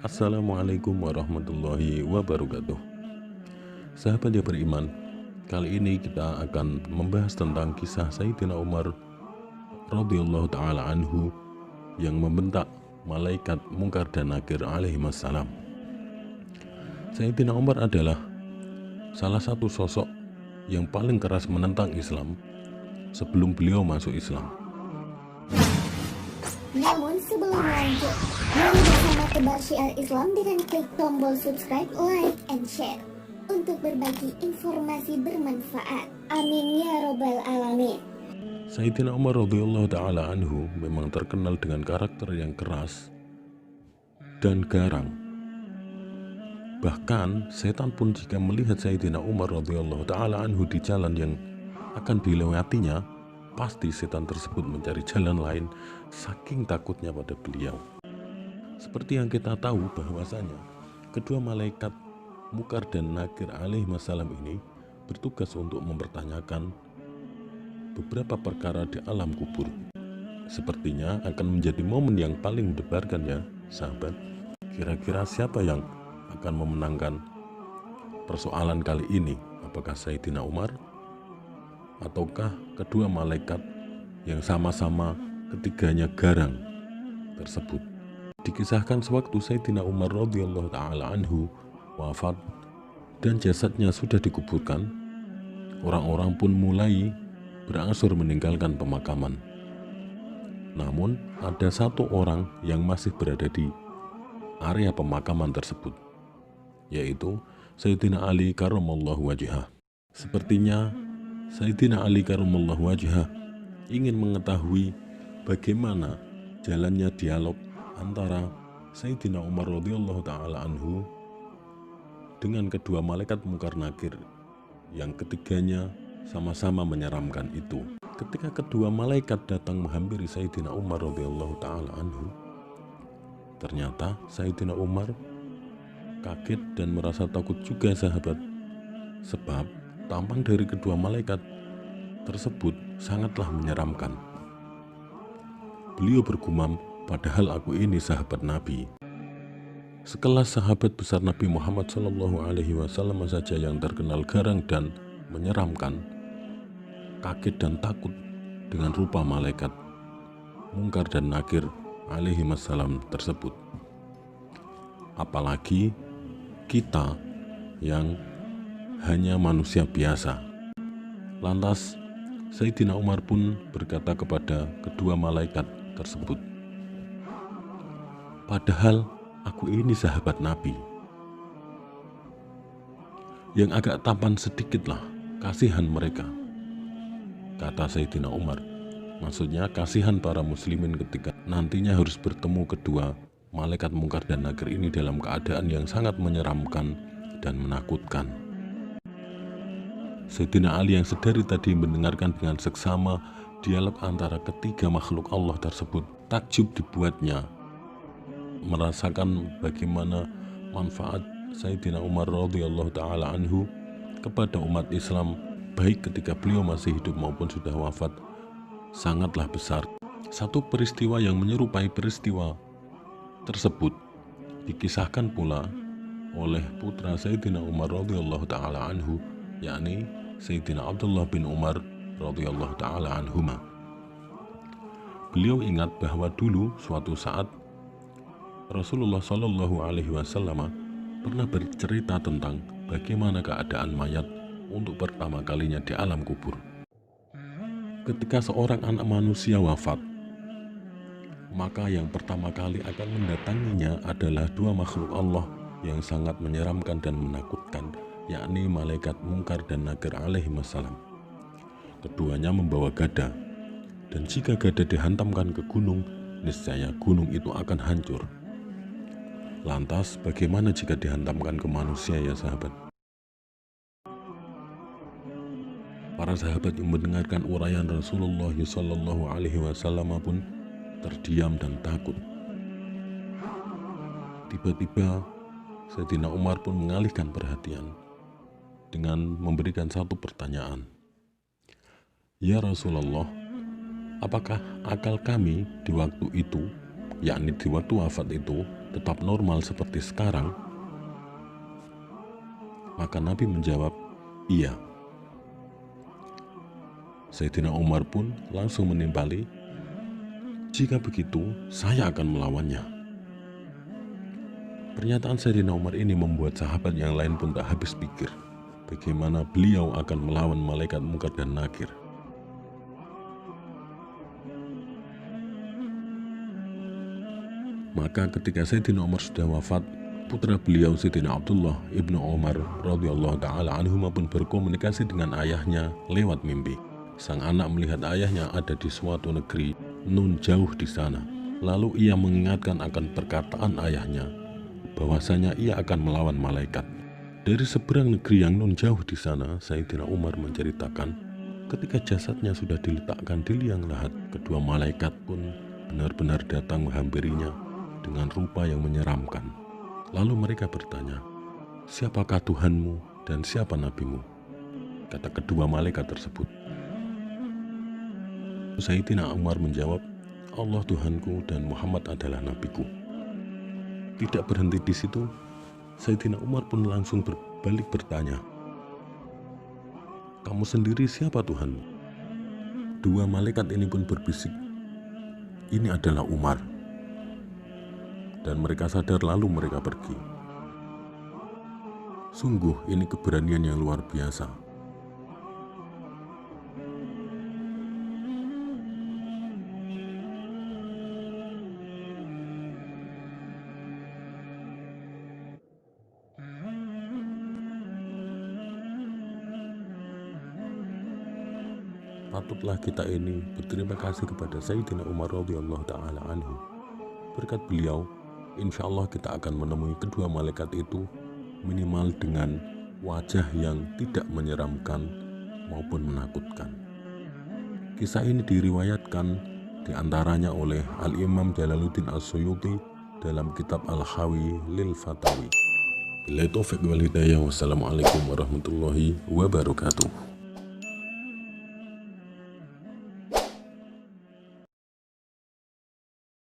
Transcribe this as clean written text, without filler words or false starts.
Assalamualaikum warahmatullahi wabarakatuh. Sahabat yang beriman, kali ini kita akan membahas tentang kisah Sayyidina Umar radhiyallahu ta'ala anhu yang membentak malaikat Munkar dan Nakir alaihissalam. Sayyidina Umar adalah salah satu sosok yang paling keras menentang Islam sebelum beliau masuk Islam. Namun sebelum lanjut, mari bersama tebar syiar Islam dengan klik tombol subscribe, like, and share untuk berbagi informasi bermanfaat. Amin ya robbal alamin. Sayyidina Umar radhiyallahu ta'ala anhu memang terkenal dengan karakter yang keras dan garang. Bahkan setan pun jika melihat Sayyidina Umar radhiyallahu ta'ala anhu di jalan yang akan dilewatinya, pasti setan tersebut mencari jalan lain saking takutnya pada beliau. Seperti yang kita tahu bahwasanya kedua malaikat Munkar dan Nakir alaihissalam ini bertugas untuk mempertanyakan beberapa perkara di alam kubur. Sepertinya akan menjadi momen yang paling mendebarkan ya sahabat. Kira-kira siapa yang akan memenangkan persoalan kali ini? Apakah Sayyidina Umar ataukah kedua malaikat yang sama-sama ketiganya garang tersebut? Dikisahkan sewaktu Sayyidina Umar radhiyallahu ta'ala anhu wafat dan jasadnya sudah dikuburkan, orang-orang pun mulai berangsur meninggalkan pemakaman. Namun ada satu orang yang masih berada di area pemakaman tersebut, yaitu Sayyidina Ali karramallahu wajhah. Sepertinya Sayyidina Ali karramallahu wajhah ingin mengetahui bagaimana jalannya dialog antara Sayyidina Umar radhiyallahu ta'ala anhu dengan kedua malaikat Munkar Nakir yang ketiganya sama-sama menyeramkan itu. Ketika kedua malaikat datang menghampiri Sayyidina Umar radhiyallahu ta'ala anhu, ternyata Sayyidina Umar kaget dan merasa takut juga sahabat, sebab tampang dari kedua malaikat tersebut sangatlah menyeramkan. Beliau bergumam, padahal aku ini sahabat Nabi. Sekelas sahabat besar Nabi Muhammad SAW saja yang terkenal garang dan menyeramkan, kaget dan takut dengan rupa malaikat Munkar dan Nakir alaihissalam tersebut. Apalagi kita yang hanya manusia biasa. Lantas Sayyidina Umar pun berkata kepada kedua malaikat tersebut, padahal aku ini sahabat Nabi. Yang agak tampan sedikitlah, kasihan mereka, kata Sayyidina Umar. Maksudnya kasihan para muslimin ketika nantinya harus bertemu kedua malaikat Munkar dan Nakir ini dalam keadaan yang sangat menyeramkan dan menakutkan. Sayyidina Ali yang sedari tadi mendengarkan dengan seksama dialog antara ketiga makhluk Allah tersebut, takjub dibuatnya merasakan bagaimana manfaat Sayyidina Umar radhiyallahu ta'ala anhu kepada umat Islam, baik ketika beliau masih hidup maupun sudah wafat, sangatlah besar. Satu peristiwa yang menyerupai peristiwa tersebut dikisahkan pula oleh putra Sayyidina Umar radhiyallahu ta'ala anhu, yakni Sayyidina Abdullah bin Umar radhiyallahu ta'ala anhuma. Beliau ingat bahwa dulu suatu saat Rasulullah Shallallahu Alaihi Wasallam pernah bercerita tentang bagaimana keadaan mayat untuk pertama kalinya di alam kubur. Ketika seorang anak manusia wafat, maka yang pertama kali akan mendatanginya adalah dua makhluk Allah yang sangat menyeramkan dan menakutkan, yakni malaikat Munkar dan Nakir alaihissalam. Keduanya membawa gada, dan jika gada dihantamkan ke gunung, niscaya gunung itu akan hancur. Lantas bagaimana jika dihantamkan ke manusia ya sahabat? Para sahabat yang mendengarkan uraian Rasulullah SAW pun terdiam dan takut. Tiba-tiba Sayyidina Umar pun mengalihkan perhatian. dengan memberikan satu pertanyaan. Ya Rasulullah, apakah akal kami di waktu itu, yakni di waktu wafat itu, tetap normal seperti sekarang? Maka Nabi menjawab, iya. Sayyidina Umar pun langsung menimpali, jika begitu saya akan melawannya. Pernyataan Sayyidina Umar ini membuat sahabat yang lain pun tak habis pikir bagaimana beliau akan melawan malaikat Munkar dan Nakir. Maka ketika Sayyidina Umar sudah wafat, putra beliau Sayyidina Abdullah ibnu Umar radhiyallahu taala anhuma pun berkomunikasi dengan ayahnya lewat mimpi. Sang anak melihat ayahnya ada di suatu negeri nun jauh di sana. Lalu ia mengingatkan akan perkataan ayahnya bahwasanya ia akan melawan malaikat. Dari seberang negeri yang nun jauh di sana, Sayyidina Umar menceritakan ketika jasadnya sudah diletakkan di liang lahat, kedua malaikat pun benar-benar datang menghampirinya dengan rupa yang menyeramkan. Lalu mereka bertanya, siapakah Tuhanmu dan siapa nabimu? Kata kedua malaikat tersebut. Sayyidina Umar menjawab, Allah Tuhanku dan Muhammad adalah nabiku. Tidak berhenti di situ, Sayyidina Umar pun langsung berbalik bertanya, kamu sendiri siapa Tuhanmu? Dua malaikat ini pun berbisik, ini adalah Umar. Dan mereka sadar lalu mereka pergi. Sungguh ini keberanian yang luar biasa. Patutlah kita ini berterima kasih kepada Sayyidina Umar radhiyallahu taala anhu. Berkat beliau, insya Allah kita akan menemui kedua malaikat itu minimal dengan wajah yang tidak menyeramkan maupun menakutkan. Kisah ini diriwayatkan diantaranya oleh Al-Imam Jalaluddin As-Suyuti dalam kitab Al-Hawi lil Fatawi. Billahi taufiq wal hidayah. Wassalamualaikum warahmatullahi wabarakatuh.